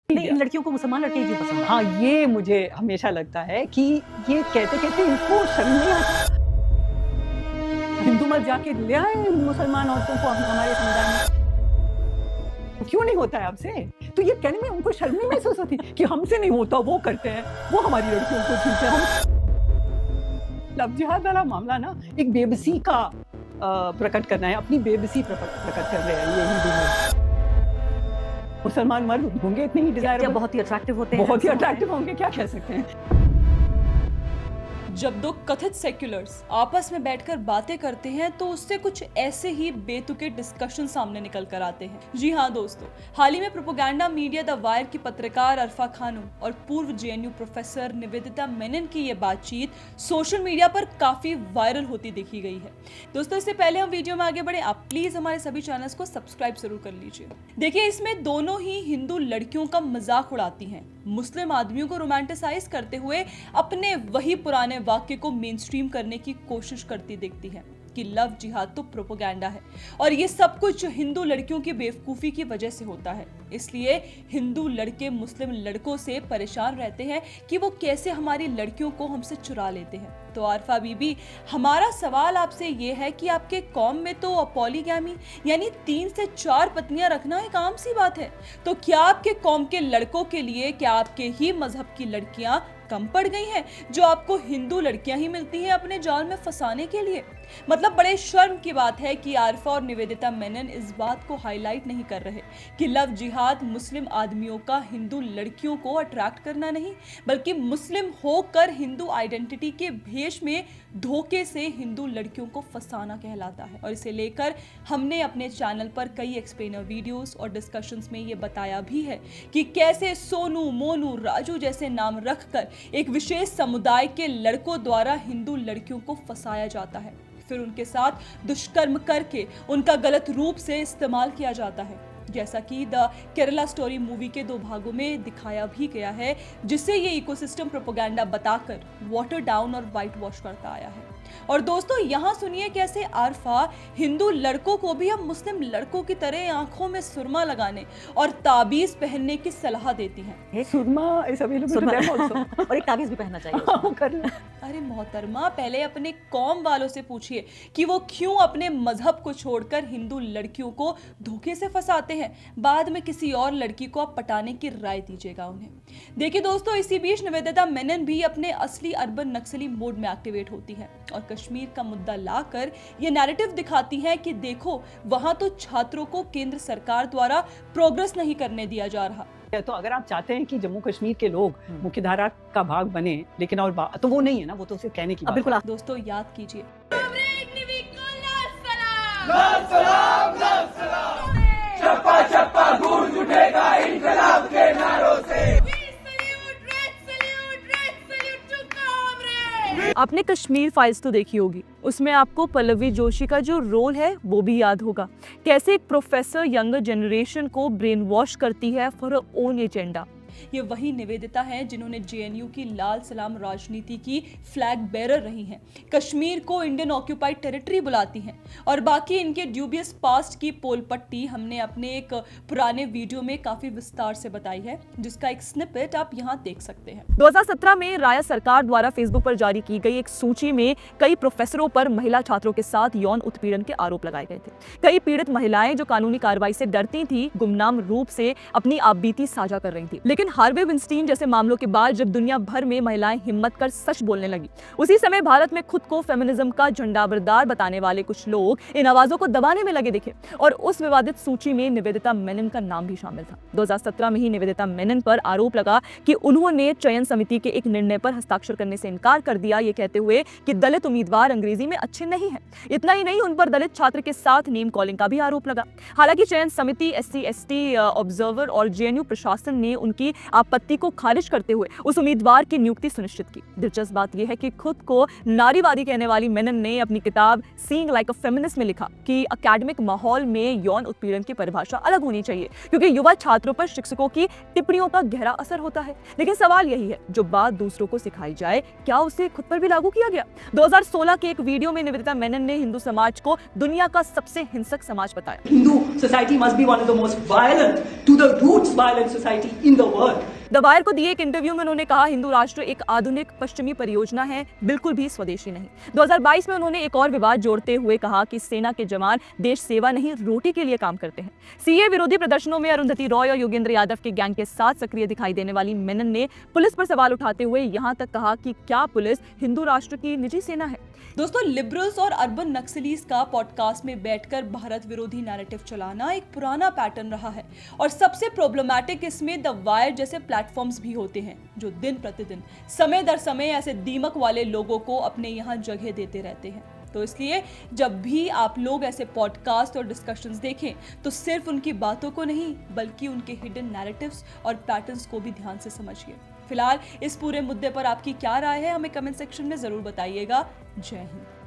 इन लड़कियों को मुसलमान लड़के क्यों पसंद है? हाँ, ये मुझे हमेशा लगता है कि ये कहते इनको शर्म नहीं आती। हिंदू मत जाके ले आए मुसलमान औरतों को हमारे समुदाय में, क्यों नहीं होता है आपसे? तो ये कहने में उनको शर्म नहीं महसूस होती कि हमसे नहीं होता, वो करते हैं, वो हमारी लड़कियों को छूते हैं। लव जिहाद वाला मामला ना एक बेबसी का प्रकट करना है, अपनी बेबसी प्रकट कर रहे हैं ये हिंदू मर्द। मुसलमान मर्द होंगे इतने ही डिजायरेबल, बहुत ही अट्रैक्टिव होते हैं, बहुत ही अट्रैक्टिव होंगे, क्या कह सकते हैं। जब दो कथित सेक्युलर्स आपस में बैठकर बातें करते हैं तो उससे कुछ ऐसे ही बेतुके डिस्कशन सामने निकल कर आते हैं। जी हाँ दोस्तों, हाल ही में प्रोपेगेंडा मीडिया द वायर की पत्रकार अरफा खानम और पूर्व जेएनयू प्रोफेसर निवेदिता मेनन की ये बातचीत सोशल मीडिया पर काफी वायरल होती देखी गई है। दोस्तों, इससे पहले हम वीडियो में आगे बढ़े, आप प्लीज हमारे सभी चैनल्स को सब्सक्राइब जरूर कर लीजिए। देखिए, इसमें दोनों ही हिंदू लड़कियों का मजाक उड़ाती हैं, मुस्लिम आदमियों को रोमांटिसाइज करते हुए अपने वही पुराने वाक्य को मेनस्ट्रीम करने की कोशिश करती दिखती है कि लव जिहाद तो प्रोपेगेंडा है और ये सब कुछ हिंदू लड़कियों की बेवकूफ़ी की वजह से होता है। इसलिए हिंदू लड़के मुस्लिम लड़कों से परेशान रहते हैं कि वो कैसे हमारी लड़कियों को हमसे चुरा लेते हैं। तो आरफा बीबी, हमारा सवाल आपसे ये है कि आपके कौम में तो पॉलीगैमी यानी 3 से 4 पत्नियां रखना एक आम सी बात है। तो क्या आपके कौम के लड़कों के लिए, क्या आपके ही मजहब की लड़कियां कम पड़ गई हैं जो आपको हिंदू लड़कियां ही मिलती हैं अपने जाल में फंसाने के लिए? मतलब बड़े शर्म की बात है कि आरफा और निवेदिता मेनन इस बात को हाईलाइट नहीं कर रहे कि लव जिहाद मुस्लिम आदमियों का हिंदू लड़कियों को अट्रैक्ट करना नहीं, बल्कि मुस्लिम होकर हिंदू आइडेंटिटी के भेष में धोखे से हिंदू लड़कियों को फंसाना कहलाता है। और इसे लेकर हमने अपने चैनल पर कई एक्सप्लेनर वीडियोस और डिस्कशंस में ये बताया भी है कि कैसे सोनू, मोनू, राजू जैसे नाम रखकर एक विशेष समुदाय के लड़कों द्वारा हिंदू लड़कियों को फंसाया जाता है, फिर उनके साथ दुष्कर्म करके उनका गलत रूप से इस्तेमाल किया जाता है, जैसा कि द केरला स्टोरी मूवी के 2 भागों में दिखाया भी गया है, जिसे ये इकोसिस्टम प्रोपेगेंडा बताकर वाटर डाउन और वाइट वॉश करता आया है। और दोस्तों, यहाँ सुनिए कैसे आरफा हिंदू लड़कों को भी अब मुस्लिम लड़कों की तरह आंखों में सुरमा लगाने और ताबीज पहनने की सलाह देती हैं। सुरमा is available to them also. और एक ताबीज भी पहनना चाहिए। कर लो। अरे मोहतरमा, पहले अपने कौम वालों से पूछिए कि वो क्यों अपने मजहब को छोड़कर हिंदू लड़कियों को धोखे से फंसाते हैं। बाद में किसी और लड़की को आप पटाने की राय दीजिएगा उन्हें। देखिए दोस्तों, इसी बीच निवेदिता मेनन भी अपने असली अर्बन नक्सली मोड में एक्टिवेट होती है और कश्मीर का मुद्दा लाकर ये नैरेटिव दिखाती है कि देखो, वहां तो छात्रों को केंद्र सरकार द्वारा प्रोग्रेस नहीं करने दिया जा रहा। तो अगर आप चाहते हैं कि जम्मू कश्मीर के लोग मुख्यधारा का भाग बने, लेकिन और तो वो नहीं है ना, वो तो सिर्फ कहने की बात है। बिल्कुल। दोस्तों, याद कीजिए, चप्पा चप्पा गूंज उठेगा इनकलाब के नारों से। आपने कश्मीर फाइल्स तो देखी होगी, उसमें आपको पल्लवी जोशी का जो रोल है वो भी याद होगा, कैसे एक प्रोफेसर यंगर जनरेशन को ब्रेन वॉश करती है फॉर हर ओन एजेंडा। ये वही निवेदिता हैं जिन्होंने जेएनयू की लाल सलाम राजनीति की फ्लैग बेरर रही हैं, कश्मीर को इंडियन ऑक्यूपाइड टेरिटरी बुलाती हैं और बाकी इनके ड्यूबियस पास्ट की पोल पट्टी हमने अपने एक पुराने वीडियो में काफी विस्तार से बताई है, जिसका एक स्निपेट आप यहाँ देख सकते हैं। 2017 में राय सरकार द्वारा फेसबुक पर जारी की गई एक सूची में कई प्रोफेसरों पर महिला छात्रों के साथ यौन उत्पीड़न के आरोप लगाए गए थे। कई पीड़ित महिलाएं जो कानूनी कार्रवाई से डरती थी, गुमनाम रूप से अपनी आपबीती साझा कर रही थी। लेकिन हार्वे विंस्टीन जैसे मामलों के बाद जब दुनिया भर में महिलाएं हिम्मत कर सच बोलने लगी, उसी समय भारत में खुद को फेमिनिज्म का झंडाबरदार बताने वाले कुछ लोग इन आवाजों को दबाने में लगे दिखे और उस विवादित सूची में निवेदिता मेनन का नाम भी शामिल था। 2017 में ही निवेदिता मेनन पर आरोप लगा कि उन्होंने चयन समिति के एक निर्णय पर हस्ताक्षर करने से इनकार कर दिया, ये कहते हुए कि दलित उम्मीदवार अंग्रेजी में अच्छे नहीं है। इतना ही नहीं, उन पर दलित छात्र के साथ नेम कॉलिंग का भी आरोप लगा। हालांकि चयन समिति, SC/ST ऑब्जर्वर और जेएनयू प्रशासन ने उनकी आपत्ति को खारिज करते हुए उस उम्मीदवार की नियुक्ति सुनिश्चित की। दिलचस्प बात यह है कि खुद को नारीवादी कहने वाली मेनन ने अपनी किताब सीइंग लाइक अ फेमिनिस्ट में लिखा कि एकेडमिक माहौल में यौन उत्पीड़न की परिभाषा अलग होनी चाहिए, क्योंकि युवा छात्रों पर शिक्षकों की टिप्पणियों का गहरा असर होता है। लेकिन सवाल यही है, जो बात दूसरों को सिखाई जाए, क्या उसे खुद पर भी लागू किया गया? 2016 के एक वीडियो में निवेदिता मेनन ने हिंदू समाज को दुनिया का सबसे हिंसक समाज बताया। Hindu society must be one of the most violent, to the roots violent society in the world. The wire को दिए एक इंटरव्यू में उन्होंने कहा हिंदू राष्ट्र एक आधुनिक पश्चिमी परियोजना है, बिल्कुल भी स्वदेशी नहीं। 2022 में उन्होंने एक और विवाद जोड़ते हुए कहा कि सेना के जवान देश सेवा नहीं रोटी के लिए काम करते हैं। सीए विरोधी प्रदर्शनों में अरुंधति रॉय और योगेंद्र यादव के गैंग के साथ सक्रिय दिखाई देने वाली मेनन ने पुलिस पर सवाल उठाते हुए यहां तक कहा कि क्या पुलिस हिंदू राष्ट्र की निजी सेना है। दोस्तों, लिबरल्स और अर्बन नक्सलीज का पॉडकास्ट में बैठकर भारत विरोधी नैरेटिव चलाना एक पुराना पैटर्न रहा है और सबसे प्रॉब्लमैटिक इसमें द वायर जैसे प्लेटफॉर्म्स भी होते हैं जो दिन प्रतिदिन समय दर समय ऐसे दीमक वाले लोगों को अपने यहाँ जगह देते रहते हैं। तो इसलिए जब भी आप लोग ऐसे पॉडकास्ट और डिस्कशंस देखें तो सिर्फ उनकी बातों को नहीं बल्कि उनके हिडन नैरेटिव्स और पैटर्न्स को भी ध्यान से समझिए। फिलहाल इस पूरे मुद्दे पर आपकी क्या राय है हमें कमेंट सेक्शन में जरूर बताइएगा। जय हिंद।